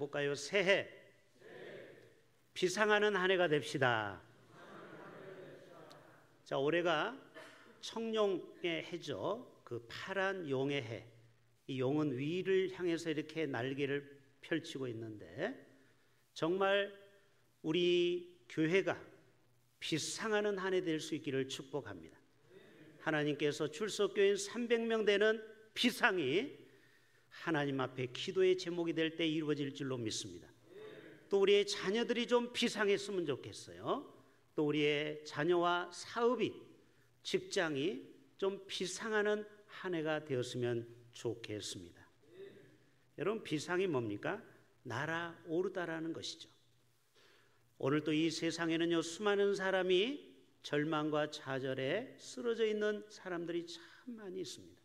볼까요? 새해 비상하는 한 해가 됩시다. 자, 올해가 청룡의 해죠. 그 파란 용의 해. 이 용은 위를 향해서 이렇게 날개를 펼치고 있는데, 정말 우리 교회가 비상하는 한 해 될 수 있기를 축복합니다. 하나님께서 출석교인 300명 되는 비상이 하나님 앞에 기도의 제목이 될 때 이루어질 줄로 믿습니다. 또 우리의 자녀들이 좀 비상했으면 좋겠어요. 또 우리의 자녀와 사업이, 직장이 좀 비상하는 한 해가 되었으면 좋겠습니다. 여러분, 비상이 뭡니까? 날아오르다라는 것이죠. 오늘 또 이 세상에는요, 수많은 사람이 절망과 좌절에 쓰러져 있는 사람들이 참 많이 있습니다.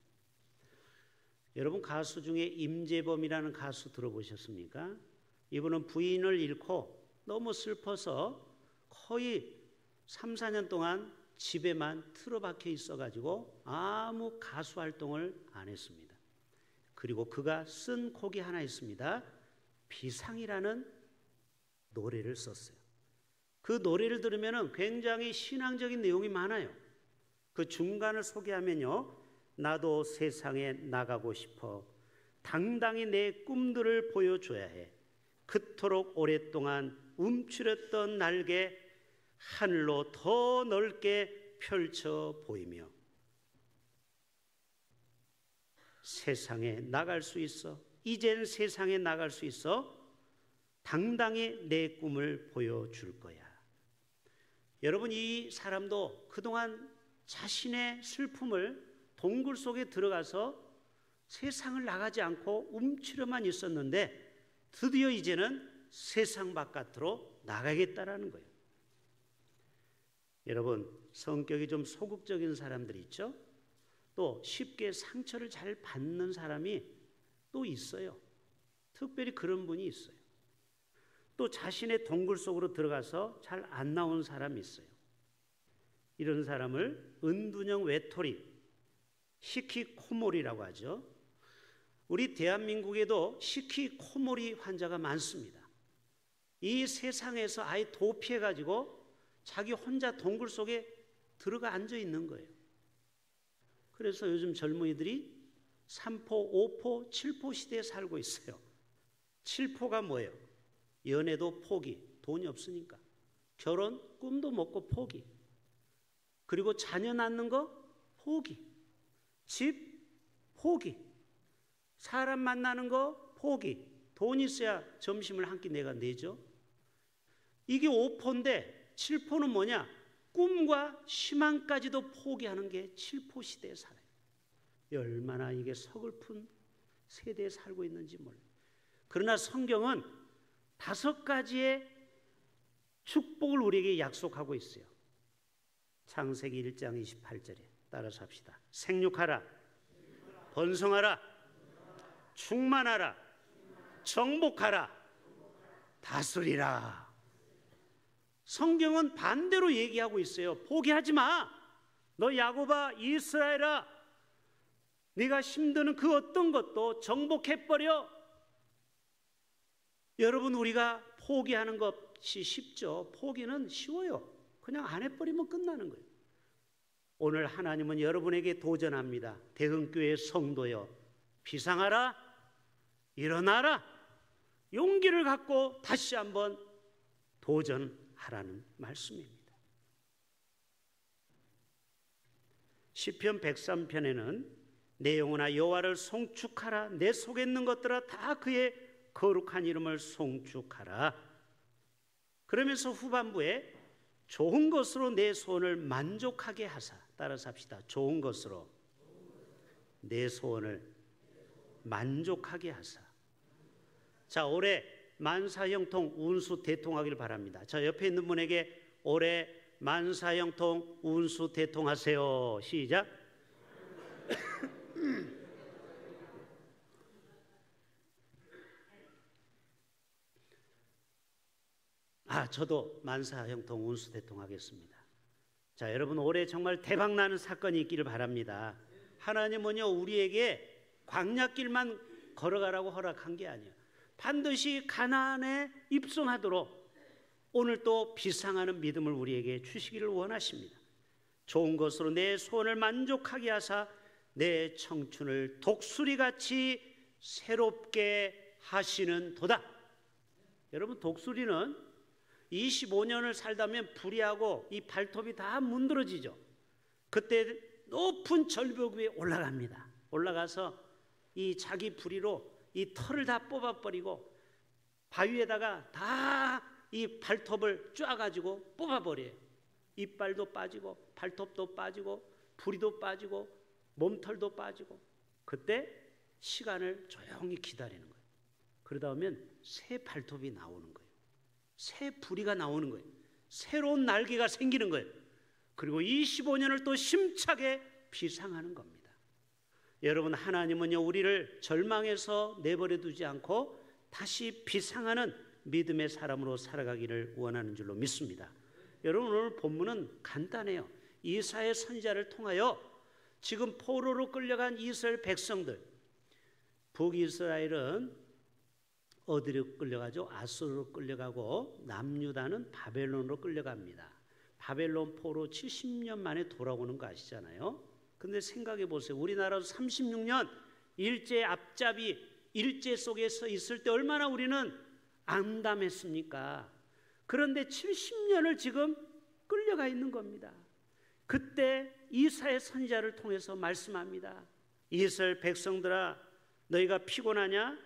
여러분, 가수 중에 임재범이라는 가수 들어보셨습니까? 이분은 부인을 잃고 너무 슬퍼서 거의 3, 4년 동안 집에만 틀어박혀 있어가지고 아무 가수 활동을 안 했습니다. 그리고 그가 쓴 곡이 하나 있습니다. 비상이라는 노래를 썼어요. 그 노래를 들으면 굉장히 신앙적인 내용이 많아요. 그 중간을 소개하면요, 나도 세상에 나가고 싶어. 당당히 내 꿈들을 보여줘야 해. 그토록 오랫동안 움츠렸던 날개 하늘로 더 넓게 펼쳐 보이며 세상에 나갈 수 있어. 이젠 세상에 나갈 수 있어. 당당히 내 꿈을 보여줄 거야. 여러분, 이 사람도 그동안 자신의 슬픔을 동굴 속에 들어가서 세상을 나가지 않고 움츠려만 있었는데, 드디어 이제는 세상 바깥으로 나가겠다라는 거예요. 여러분, 성격이 좀 소극적인 사람들이 있죠. 또 쉽게 상처를 잘 받는 사람이 또 있어요. 특별히 그런 분이 있어요. 또 자신의 동굴 속으로 들어가서 잘 안 나온 사람이 있어요. 이런 사람을 은둔형 외톨이, 히키코모리라고 하죠. 우리 대한민국에도 히키코모리 환자가 많습니다. 이 세상에서 아예 도피해가지고 자기 혼자 동굴 속에 들어가 앉아 있는 거예요. 그래서 요즘 젊은이들이 3포, 5포, 7포 시대에 살고 있어요. 7포가 뭐예요? 연애도 포기, 돈이 없으니까. 결혼, 꿈도 먹고 포기. 그리고 자녀 낳는 거 포기. 집 포기. 사람 만나는 거 포기. 돈 있어야 점심을 한 끼 내가 내죠. 이게 5포인데 7포는 뭐냐? 꿈과 희망까지도 포기하는 게 7포 시대에 살아요. 얼마나 이게 서글픈 세대에 살고 있는지 몰라요. 그러나 성경은 5가지의 축복을 우리에게 약속하고 있어요. 창세기 1장 28절에 따라서 합시다. 생육하라, 번성하라, 충만하라, 정복하라, 다스리라. 성경은 반대로 얘기하고 있어요. 포기하지 마. 너 야곱아, 이스라엘아, 네가 힘드는 그 어떤 것도 정복해버려. 여러분, 우리가 포기하는 것이 쉽죠. 포기는 쉬워요. 그냥 안 해버리면 끝나는 거예요. 오늘 하나님은 여러분에게 도전합니다. 대흥교회 성도여, 비상하라, 일어나라, 용기를 갖고 다시 한번 도전하라는 말씀입니다. 시편 103편에는 내 영혼아 여호와를 송축하라, 내 속에 있는 것들아 다 그의 거룩한 이름을 송축하라. 그러면서 후반부에 좋은 것으로 내 소원을 만족하게 하사, 따라서 합시다. 좋은 것으로 내 소원을 만족하게 하사. 자, 올해 만사형통 운수 대통하길 바랍니다. 자, 옆에 있는 분에게 올해 만사형통 운수 대통하세요. 시작. 저도 만사형통 운수 대통하겠습니다. 자, 여러분, 올해 정말 대박나는 사건이 있기를 바랍니다. 하나님은요, 우리에게 광야길만 걸어가라고 허락한 게 아니에요. 반드시 가나안에 입성하도록 오늘 또 비상하는 믿음을 우리에게 주시기를 원하십니다. 좋은 것으로 내 소원을 만족하게 하사 내 청춘을 독수리같이 새롭게 하시는 도다. 여러분, 독수리는 25년을 살다면 부리하고 이 발톱이 다 문드러지죠. 그때 높은 절벽 위에 올라갑니다. 올라가서 이 자기 부리로 이 털을 다 뽑아버리고 바위에다가 다 이 발톱을 쪼아가지고 뽑아버려요. 이빨도 빠지고 발톱도 빠지고 부리도 빠지고 몸털도 빠지고. 그때 시간을 조용히 기다리는 거예요. 그러다 보면 새 발톱이 나오는 거예요. 새 부리가 나오는 거예요. 새로운 날개가 생기는 거예요. 그리고 25년을 또 심차게 비상하는 겁니다. 여러분, 하나님은요, 우리를 절망에서 내버려 두지 않고 다시 비상하는 믿음의 사람으로 살아가기를 원하는 줄로 믿습니다. 여러분, 오늘 본문은 간단해요. 이사야 선지자를 통하여 지금 포로로 끌려간 이스라엘 백성들, 북이스라엘은 어디로 끌려가죠? 아수르로 끌려가고 남유다는 바벨론으로 끌려갑니다. 바벨론 포로 70년 만에 돌아오는 거 아시잖아요. 근데 생각해 보세요. 우리나라도 36년 일제 앞잡이 일제 속에서 있을 때 얼마나 우리는 암담했습니까? 그런데 70년을 지금 끌려가 있는 겁니다. 그때 이사야 선지자를 통해서 말씀합니다. 이스라엘 백성들아, 너희가 피곤하냐?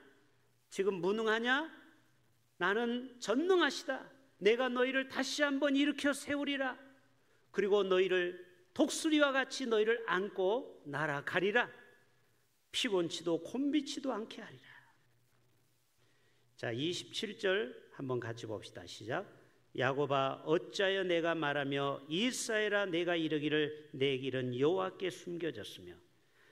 지금 무능하냐? 나는 전능하시다. 내가 너희를 다시 한번 일으켜 세우리라. 그리고 너희를 독수리와 같이 너희를 안고 날아가리라. 피곤치도 곤비치도 않게 하리라. 자, 27절 한번 같이 봅시다. 시작. 야곱아, 어찌하여 내가 말하며 이스라엘아, 내가 이르기를 내 길은 여호와께 숨겨졌으며.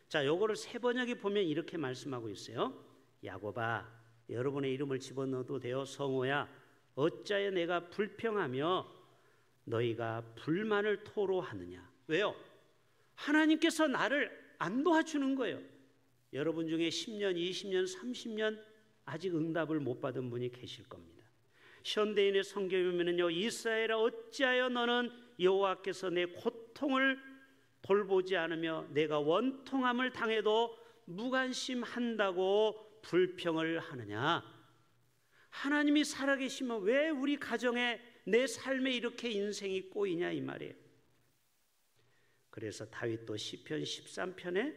자, 요거를 새 번역에 보면 이렇게 말씀하고 있어요. 야곱아, 여러분의 이름을 집어넣어도 돼요. 성호야, 어찌하여 내가 불평하며 너희가 불만을 토로하느냐. 왜요? 하나님께서 나를 안 도와주는 거예요. 여러분 중에 10년, 20년, 30년 아직 응답을 못 받은 분이 계실 겁니다. 현대인의 성경에 보면요, 이스라엘아, 어찌하여 너는 여호와께서 내 고통을 돌보지 않으며 내가 원통함을 당해도 무관심한다고 불평을 하느냐. 하나님이 살아계시면 왜 우리 가정에 내 삶에 이렇게 인생이 꼬이냐, 이 말이에요. 그래서 다윗도 시편 13편에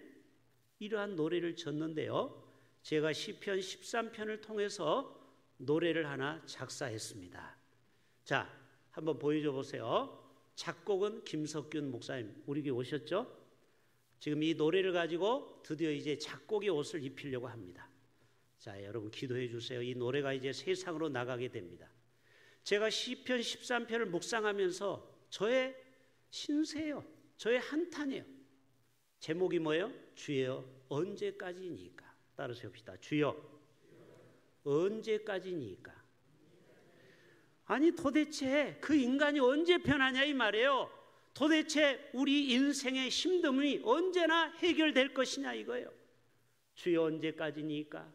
이러한 노래를 졌는데요, 제가 시편 13편을 통해서 노래를 하나 작사했습니다. 자, 한번 보여줘 보세요. 작곡은 김석균 목사님, 우리 교회 오셨죠? 지금 이 노래를 가지고 드디어 이제 작곡의 옷을 입히려고 합니다. 자, 여러분 기도해 주세요. 이 노래가 이제 세상으로 나가게 됩니다. 제가 시편 13편을 묵상하면서 저의 신세예요. 저의 한탄이에요. 제목이 뭐예요? 주여, 언제까지니까. 따라서 해봅시다. 주여, 언제까지니까. 아니, 도대체 그 인간이 언제 변하냐, 이 말이에요. 도대체 우리 인생의 힘듦이 언제나 해결될 것이냐, 이거예요. 주여, 언제까지니까.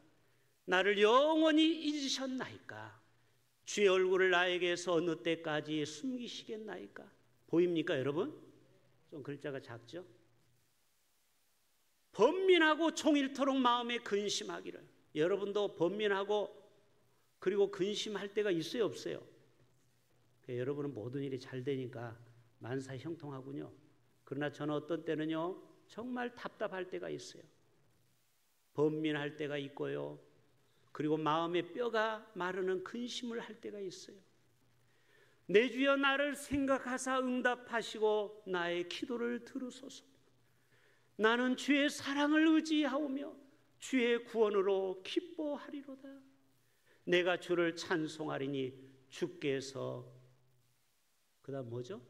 나를 영원히 잊으셨나이까. 주의 얼굴을 나에게서 어느 때까지 숨기시겠나이까. 보입니까, 여러분? 좀 글자가 작죠? 번민하고 종일토록 마음에 근심하기를. 여러분도 번민하고 그리고 근심할 때가 있어요, 없어요? 여러분은 모든 일이 잘 되니까 만사 형통하군요. 그러나 저는 어떤 때는요, 정말 답답할 때가 있어요. 번민할 때가 있고요, 그리고 마음의 뼈가 마르는 근심을 할 때가 있어요. 내 주여, 나를 생각하사 응답하시고 나의 기도를 들으소서. 나는 주의 사랑을 의지하오며 주의 구원으로 기뻐하리로다. 내가 주를 찬송하리니 주께서, 그 다음 뭐죠?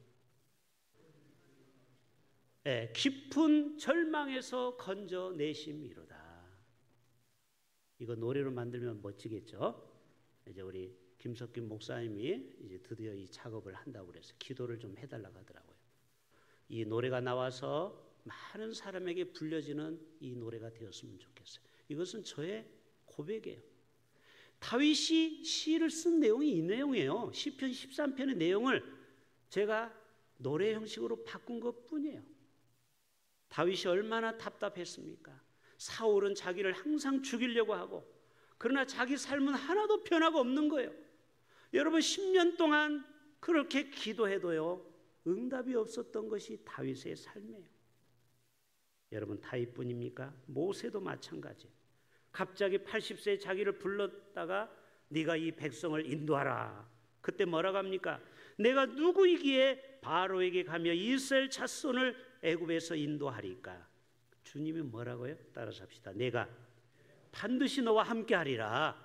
깊은 절망에서 건져내심이로다. 이거 노래로 만들면 멋지겠죠? 이제 우리 김석균 목사님이 이제 드디어 이 작업을 한다고 그래서 기도를 좀 해달라고 하더라고요. 이 노래가 나와서 많은 사람에게 불려지는 이 노래가 되었으면 좋겠어요. 이것은 저의 고백이에요. 다윗이 시를 쓴 내용이 이 내용이에요. 시편 13편의 내용을 제가 노래 형식으로 바꾼 것뿐이에요. 다윗이 얼마나 답답했습니까? 사울은 자기를 항상 죽이려고 하고, 그러나 자기 삶은 하나도 변화가 없는 거예요. 여러분, 10년 동안 그렇게 기도해도요, 응답이 없었던 것이 다윗의 삶이에요. 여러분, 다윗뿐입니까? 모세도 마찬가지예요. 갑자기 80세에 자기를 불렀다가 네가 이 백성을 인도하라. 그때 뭐라고 합니까? 내가 누구이기에 바로에게 가며 이스라엘 자손을 애굽에서 인도하리까? 주님이 뭐라고요? 따라서 합시다. 내가 반드시 너와 함께 하리라.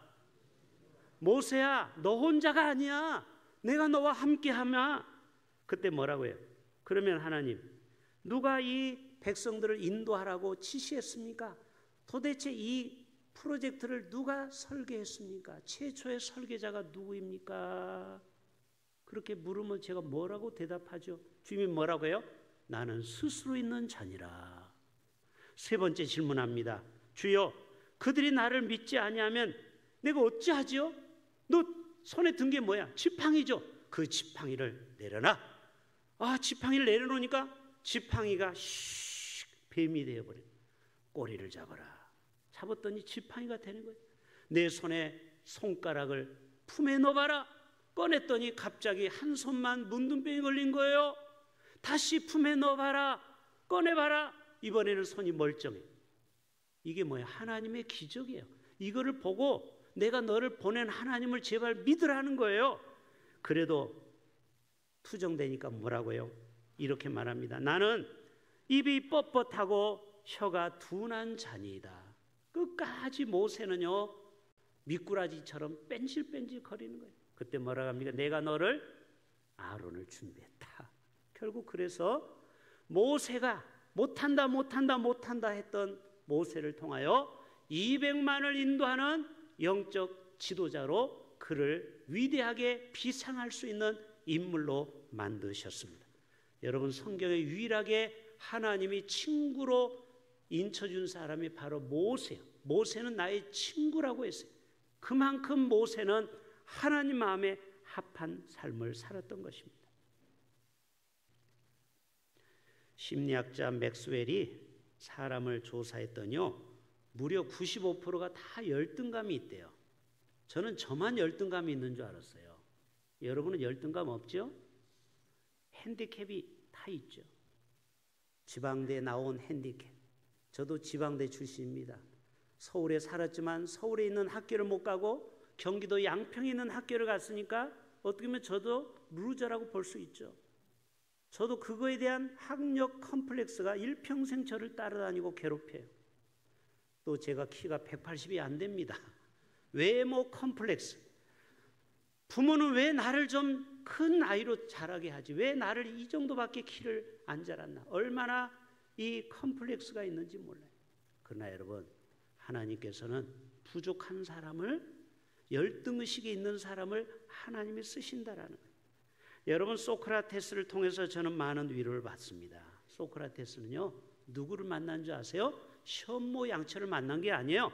모세야, 너 혼자가 아니야. 내가 너와 함께 하마. 그때 뭐라고요? 그러면 하나님, 누가 이 백성들을 인도하라고 지시했습니까? 도대체 이 프로젝트를 누가 설계했습니까? 최초의 설계자가 누구입니까? 그렇게 물으면 제가 뭐라고 대답하죠? 주님이 뭐라고요? 나는 스스로 있는 자니라. 세 번째 질문합니다. 주여, 그들이 나를 믿지 아니하면 내가 어찌하지요? 너 손에 든 게 뭐야? 지팡이죠. 그 지팡이를 내려놔. 지팡이를 내려놓으니까 지팡이가 뱀이 되어버려. 꼬리를 잡아라. 잡았더니 지팡이가 되는 거예요. 내 손에 손가락을 품에 넣어봐라. 꺼냈더니 갑자기 한 손만 문둥병이 걸린 거예요. 다시 품에 넣어봐라. 꺼내봐라. 이번에는 손이 멀쩡해. 이게 뭐야? 하나님의 기적이에요. 이거를 보고 내가 너를 보낸 하나님을 제발 믿으라는 거예요. 그래도 투정되니까 뭐라고요? 이렇게 말합니다. 나는 입이 뻣뻣하고 혀가 둔한 자니이다. 끝까지 모세는요, 미꾸라지처럼 뺀질뺀질 거리는 거예요. 그때 뭐라고 합니까? 내가 너를 아론을 준비했다. 결국 그래서 모세가 못한다 했던 모세를 통하여 200만을 인도하는 영적 지도자로 그를 위대하게 비상할 수 있는 인물로 만드셨습니다. 여러분, 성경에 유일하게 하나님이 친구로 인쳐준 사람이 바로 모세예요. 모세는 나의 친구라고 했어요. 그만큼 모세는 하나님 마음에 합한 삶을 살았던 것입니다. 심리학자 맥스웰이 사람을 조사했더니요, 무려 95%가 다 열등감이 있대요. 저는 저만 열등감이 있는 줄 알았어요. 여러분은 열등감 없죠? 핸디캡이 다 있죠. 지방대 나온 핸디캡. 저도 지방대 출신입니다. 서울에 살았지만 서울에 있는 학교를 못 가고 경기도 양평에 있는 학교를 갔으니까 어떻게 보면 저도 루저라고 볼 수 있죠. 저도 그거에 대한 학력 컴플렉스가 일평생 저를 따라다니고 괴롭혀요. 또 제가 키가 180이 안 됩니다. 외모 컴플렉스. 부모는 왜 나를 좀 큰 아이로 자라게 하지? 왜 나를 이 정도밖에 키를 안 자랐나? 얼마나 이 컴플렉스가 있는지 몰라요. 그러나 여러분, 하나님께서는 부족한 사람을, 열등의식이 있는 사람을 하나님이 쓰신다라는 거예요. 여러분, 소크라테스를 통해서 저는 많은 위로를 받습니다. 소크라테스는요, 누구를 만난 줄 아세요? 현모 양처를 만난 게 아니에요.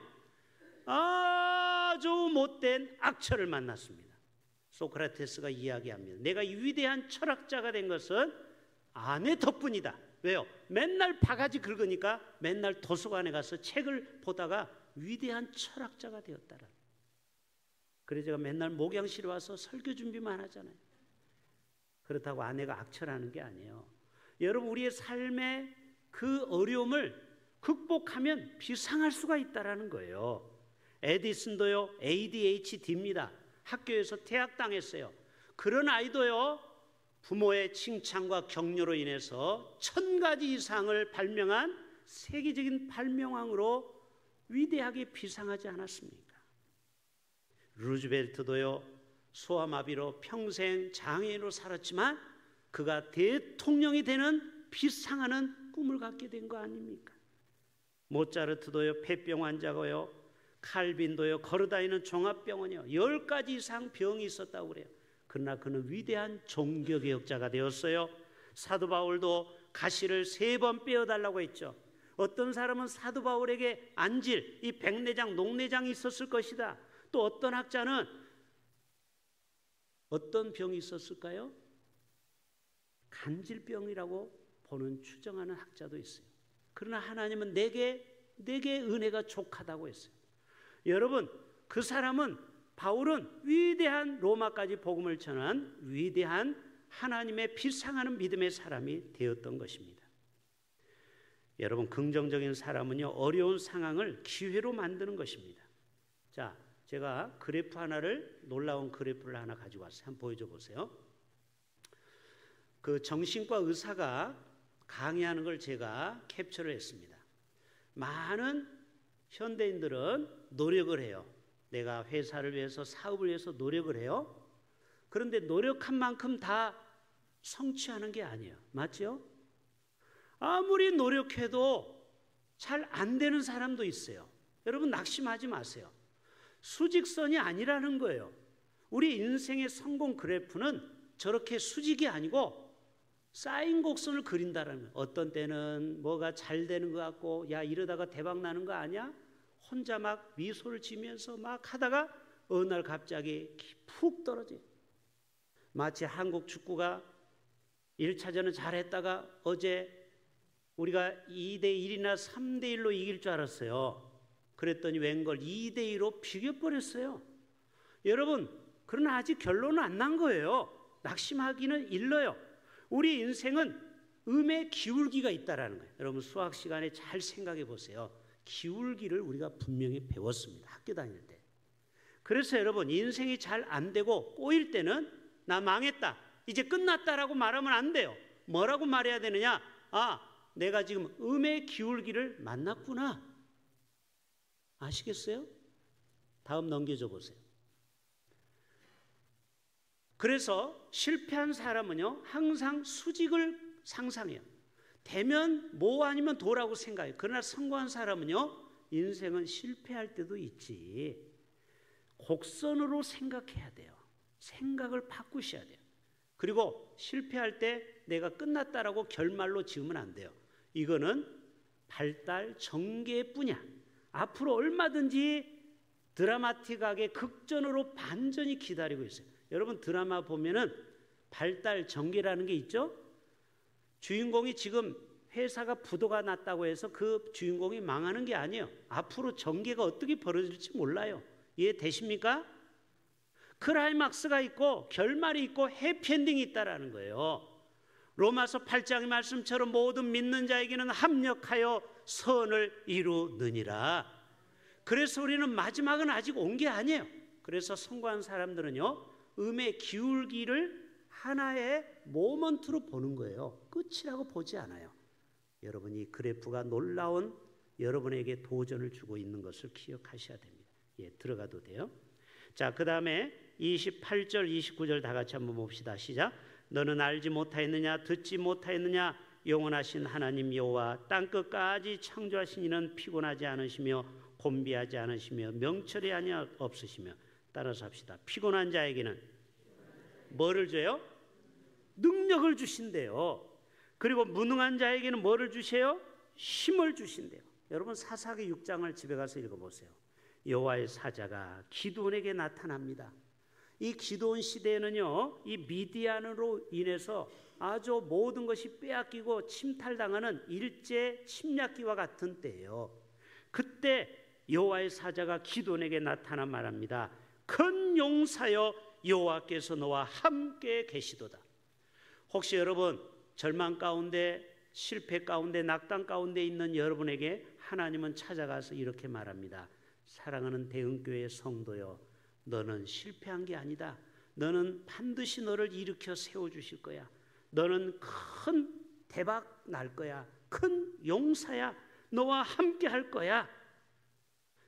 아주 못된 악처를 만났습니다. 소크라테스가 이야기합니다. 내가 이 위대한 철학자가 된 것은 아내 덕분이다. 왜요? 맨날 바가지 긁으니까 맨날 도서관에 가서 책을 보다가 위대한 철학자가 되었다라. 그래서 제가 맨날 목양실에 와서 설교 준비만 하잖아요. 그렇다고 아내가 악처라는 게 아니에요. 여러분, 우리의 삶의 그 어려움을 극복하면 비상할 수가 있다라는 거예요. 에디슨도요, ADHD입니다. 학교에서 퇴학당했어요. 그런 아이도요, 부모의 칭찬과 격려로 인해서 1000가지 이상을 발명한 세계적인 발명왕으로 위대하게 비상하지 않았습니까? 루즈벨트도요, 소아마비로 평생 장애인으로 살았지만 그가 대통령이 되는 비상하는 꿈을 갖게 된 거 아닙니까? 모차르트도요, 폐병 환자고요, 칼빈도요, 걸어다니는 종합병원이요, 10가지 이상 병이 있었다고 그래요. 그러나 그는 위대한 종교개혁자가 되었어요. 사도 바울도 가시를 3번 빼어달라고 했죠. 어떤 사람은 사도 바울에게 안질, 이 백내장, 녹내장이 있었을 것이다. 또 어떤 학자는 어떤 병이 있었을까요? 간질병이라고 보는 추정하는 학자도 있어요. 그러나 하나님은 내게 은혜가 족하다고 했어요. 여러분, 그 사람은 바울은 위대한 로마까지 복음을 전한 위대한 하나님의 빛상하는 믿음의 사람이 되었던 것입니다. 여러분, 긍정적인 사람은요, 어려운 상황을 기회로 만드는 것입니다. 자, 제가 놀라운 그래프를 하나 가지고 왔어요. 한번 보여줘 보세요. 그 정신과 의사가 강의하는 걸 제가 캡처를 했습니다. 많은 현대인들은 노력을 해요. 내가 회사를 위해서, 사업을 위해서 노력을 해요. 그런데 노력한 만큼 다 성취하는 게 아니에요. 맞죠? 아무리 노력해도 잘 안 되는 사람도 있어요. 여러분, 낙심하지 마세요. 수직선이 아니라는 거예요. 우리 인생의 성공 그래프는 저렇게 수직이 아니고 쌓인 곡선을 그린다라는 거예요. 어떤 때는 뭐가 잘 되는 것 같고, 야, 이러다가 대박 나는 거 아니야? 혼자 막 미소를 지면서 막 하다가 어느 날 갑자기 푹 떨어져요. 마치 한국 축구가 1차전은 잘했다가 어제 우리가 2대1이나 3대1로 이길 줄 알았어요. 그랬더니 웬걸 2대2로 비겨버렸어요. 여러분, 그러나 아직 결론은 안 난 거예요. 낙심하기는 일러요. 우리 인생은 음의 기울기가 있다라는 거예요. 여러분, 수학 시간에 잘 생각해 보세요. 기울기를 우리가 분명히 배웠습니다. 학교 다닐 때. 그래서 여러분, 인생이 잘 안 되고 꼬일 때는 나 망했다, 이제 끝났다라고 말하면 안 돼요. 뭐라고 말해야 되느냐? 아, 내가 지금 음의 기울기를 만났구나. 아시겠어요? 다음 넘겨줘 보세요. 그래서 실패한 사람은요, 항상 수직을 상상해요. 되면 뭐 아니면 도라고 생각해요. 그러나 성공한 사람은요, 인생은 실패할 때도 있지, 곡선으로 생각해야 돼요. 생각을 바꾸셔야 돼요. 그리고 실패할 때 내가 끝났다라고 결말로 지으면 안 돼요. 이거는 발달 전개뿐이야. 앞으로 얼마든지 드라마틱하게 극전으로 반전이 기다리고 있어요. 여러분, 드라마 보면은 발달 전개라는 게 있죠. 주인공이 지금 회사가 부도가 났다고 해서 그 주인공이 망하는 게 아니에요. 앞으로 전개가 어떻게 벌어질지 몰라요. 이해되십니까? 클라이막스가 있고 결말이 있고 해피엔딩이 있다라는 거예요. 로마서 8장의 말씀처럼 모든 믿는 자에게는 합력하여 선을 이루느니라. 그래서 우리는 마지막은 아직 온 게 아니에요. 그래서 성공한 사람들은요, 음의 기울기를 하나의 모먼트로 보는 거예요. 끝이라고 보지 않아요. 여러분, 이 그래프가 놀라운 여러분에게 도전을 주고 있는 것을 기억하셔야 됩니다. 예, 들어가도 돼요. 자, 그 다음에 28절 29절 다 같이 한번 봅시다. 시작. 너는 알지 못하였느냐, 듣지 못하였느냐, 영원하신 하나님 여호와 땅끝까지 창조하신 이는 피곤하지 않으시며 곤비하지 않으시며 명철이 아니야 없으시며. 따라서 합시다. 피곤한 자에게는 뭐를 줘요? 능력을 주신대요. 그리고 무능한 자에게는 뭐를 주세요? 힘을 주신대요. 여러분, 사사기 6장을 집에 가서 읽어보세요. 여호와의 사자가 기드온에게 나타납니다. 이 기드온 시대에는요, 이 미디안으로 인해서 아주 모든 것이 빼앗기고 침탈당하는 일제 침략기와 같은 때예요. 그때 여호와의 사자가 기드온에게 나타나 말합니다. 큰 용사여, 여호와께서 너와 함께 계시도다. 혹시 여러분 절망 가운데, 실패 가운데, 낙담 가운데 있는 여러분에게 하나님은 찾아가서 이렇게 말합니다. 사랑하는 대흥교회 성도여, 너는 실패한 게 아니다. 너는 반드시 너를 일으켜 세워주실 거야. 너는 큰 대박 날 거야. 큰 용사야. 너와 함께 할 거야.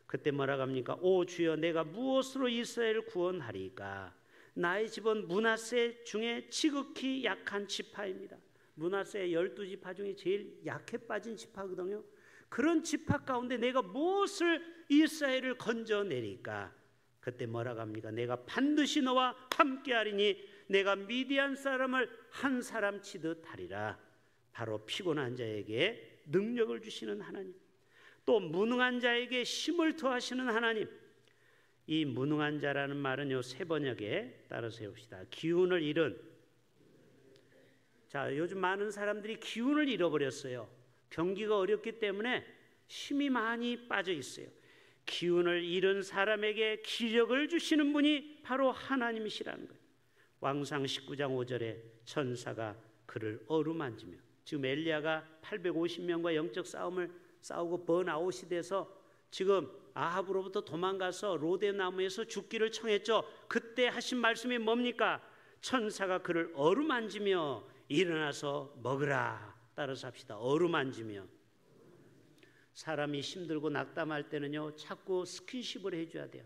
그때 뭐라고 합니까? 오 주여, 내가 무엇으로 이스라엘을 구원하리까? 나의 집은 므낫세 중에 지극히 약한 지파입니다. 므낫세 12지파 중에 제일 약해 빠진 지파거든요. 그런 지파 가운데 내가 무엇을 이스라엘을 건져내리까? 그때 뭐라고 합니까? 내가 반드시 너와 함께하리니 내가 미디안 사람을 한 사람 치듯 하리라. 바로 피곤한 자에게 능력을 주시는 하나님, 또 무능한 자에게 힘을 더하시는 하나님. 이 무능한 자라는 말은 요 세 번역에 따라서 해봅시다. 기운을 잃은. 자, 요즘 많은 사람들이 기운을 잃어버렸어요. 경기가 어렵기 때문에 힘이 많이 빠져 있어요. 기운을 잃은 사람에게 기력을 주시는 분이 바로 하나님이시라는 거예요. 왕상 19장 5절에 천사가 그를 어루만지며, 지금 엘리야가 850명과 영적 싸움을 싸우고 번아웃이 돼서 지금 아합으로부터 도망가서 로데나무에서 죽기를 청했죠. 그때 하신 말씀이 뭡니까? 천사가 그를 어루만지며 일어나서 먹으라. 따라서 합시다. 어루만지며. 사람이 힘들고 낙담할 때는요, 자꾸 스킨십을 해줘야 돼요.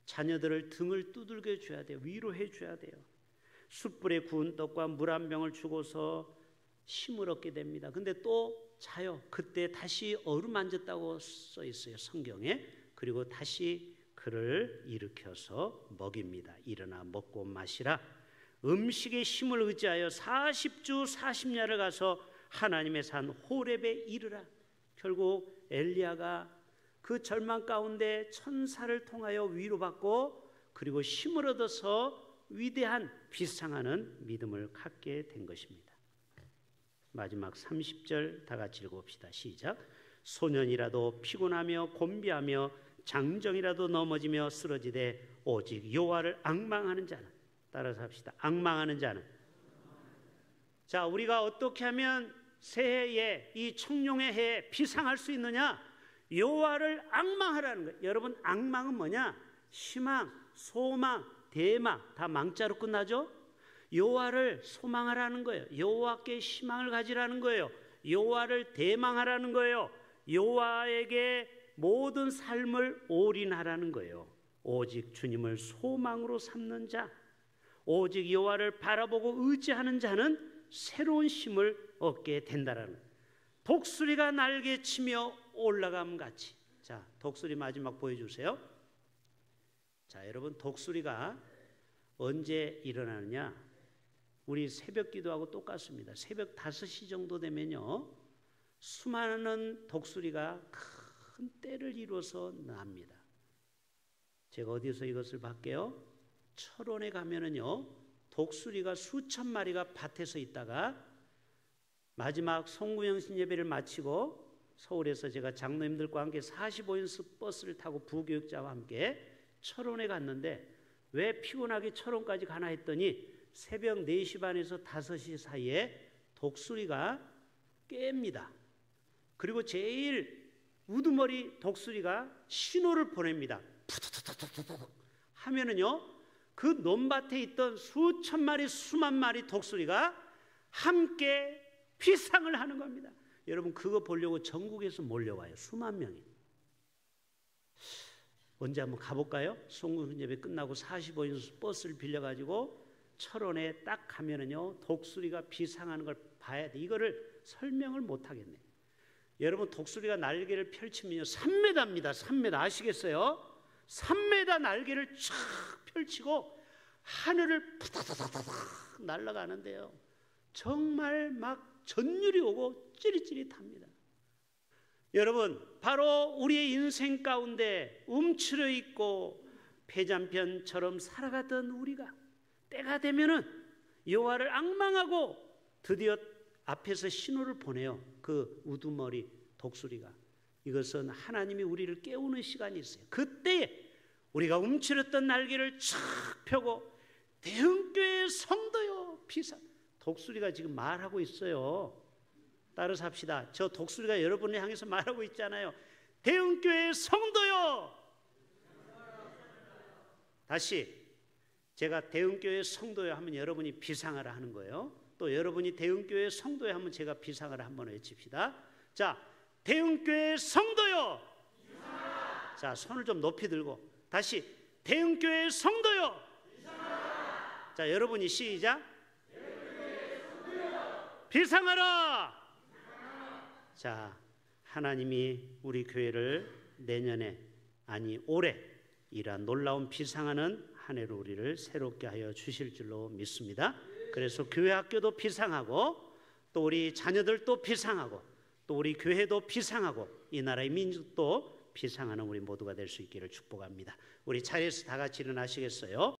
자녀들을 등을 두들겨 줘야 돼요. 위로해 줘야 돼요. 숯불에 구운 떡과 물 한 병을 주고서 힘을 얻게 됩니다. 근데 또 자요. 그때 다시 어루만졌다고 써 있어요, 성경에. 그리고 다시 그를 일으켜서 먹입니다. 일어나 먹고 마시라. 음식의 힘을 의지하여 40주 40야를 가서 하나님의 산 호렙에 이르라. 결국 엘리야가 그 절망 가운데 천사를 통하여 위로받고 그리고 힘을 얻어서 위대한 비상하는 믿음을 갖게 된 것입니다. 마지막 30절 다 같이 읽어봅시다. 시작. 소년이라도 피곤하며 곤비하며 장정이라도 넘어지며 쓰러지되 오직 여호와를 앙망하는 자는, 따라서 합시다. 앙망하는 자는. 자, 우리가 어떻게 하면 새해에 이 청룡의 해에 비상할 수 있느냐? 여호와를 앙망하라는 거예요. 여러분, 앙망은 뭐냐? 희망, 소망, 대망, 다 망자로 끝나죠? 여호와를 소망하라는 거예요. 여호와께 희망을 가지라는 거예요. 여호와를 대망하라는 거예요. 여호와에게 모든 삶을 올인하라는 거예요. 오직 주님을 소망으로 삼는 자, 오직 여호와를 바라보고 의지하는 자는 새로운 힘을 얻게 된다라는 거예요. 독수리가 날개치며 올라감 같이. 자, 독수리 마지막 보여주세요. 자, 여러분, 독수리가 언제 일어나느냐? 우리 새벽 기도하고 똑같습니다. 새벽 5시 정도 되면요, 수많은 독수리가 큰 떼를 이루어서 납니다. 제가 어디서 이것을 봤게요? 철원에 가면은요, 독수리가 수천 마리가 밭에서 있다가 마지막 송구영신 예배를 마치고 서울에서 제가 장로님들과 함께 45인승 버스를 타고 부교육자와 함께 철원에 갔는데, 왜 피곤하게 철원까지 가나 했더니 새벽 4시 반에서 5시 사이에 독수리가 깹니다. 그리고 제일 우두머리 독수리가 신호를 보냅니다. 푸드드드드드 하면은요, 그 논밭에 있던 수천 마리 수만 마리 독수리가 함께 비상을 하는 겁니다. 여러분, 그거 보려고 전국에서 몰려와요. 수만 명이. 언제 한번 가볼까요? 송구영 예배 끝나고 45인승 버스를 빌려가지고 철원에 딱 가면은요, 독수리가 비상하는 걸 봐야 돼. 이거를 설명을 못 하겠네. 여러분, 독수리가 날개를 펼치면요, 3m입니다. 3m 아시겠어요? 3m 날개를 쫙 펼치고 하늘을 푸다다다닥 날아가는데요, 정말 막 전율이 오고 찌릿찌릿합니다. 여러분, 바로 우리의 인생 가운데 움츠려 있고 폐잔편처럼 살아가던 우리가 때가 되면은 여호와를 앙망하고 드디어 앞에서 신호를 보내요. 그 우두머리 독수리가. 이것은 하나님이 우리를 깨우는 시간이 있어요. 그때에 우리가 움츠렸던 날개를 쫙 펴고 대흥교회 성도요 비상. 독수리가 지금 말하고 있어요. 따라서 합시다. 저 독수리가 여러분을 향해서 말하고 있잖아요. 대흥교회 성도요. 다시, 제가 대흥교회 성도요 하면 여러분이 비상하라 하는 거예요. 또 여러분이 대흥교회 성도요 하면 제가 비상하라 한번 외칩시다. 자, 대흥교회 성도요. 비상하라. 자, 손을 좀 높이 들고 다시, 대흥교회 성도요. 비상하라. 자, 여러분이 시작. 대흥교회 성도요. 비상하라. 자, 하나님이 우리 교회를 내년에, 아니 올해 이러한 놀라운 비상하는 한 해로 우리를 새롭게 하여 주실 줄로 믿습니다. 그래서 교회 학교도 비상하고, 또 우리 자녀들도 비상하고, 또 우리 교회도 비상하고, 이 나라의 민족도 비상하는 우리 모두가 될 수 있기를 축복합니다. 우리 자리에서 다 같이 일어나시겠어요?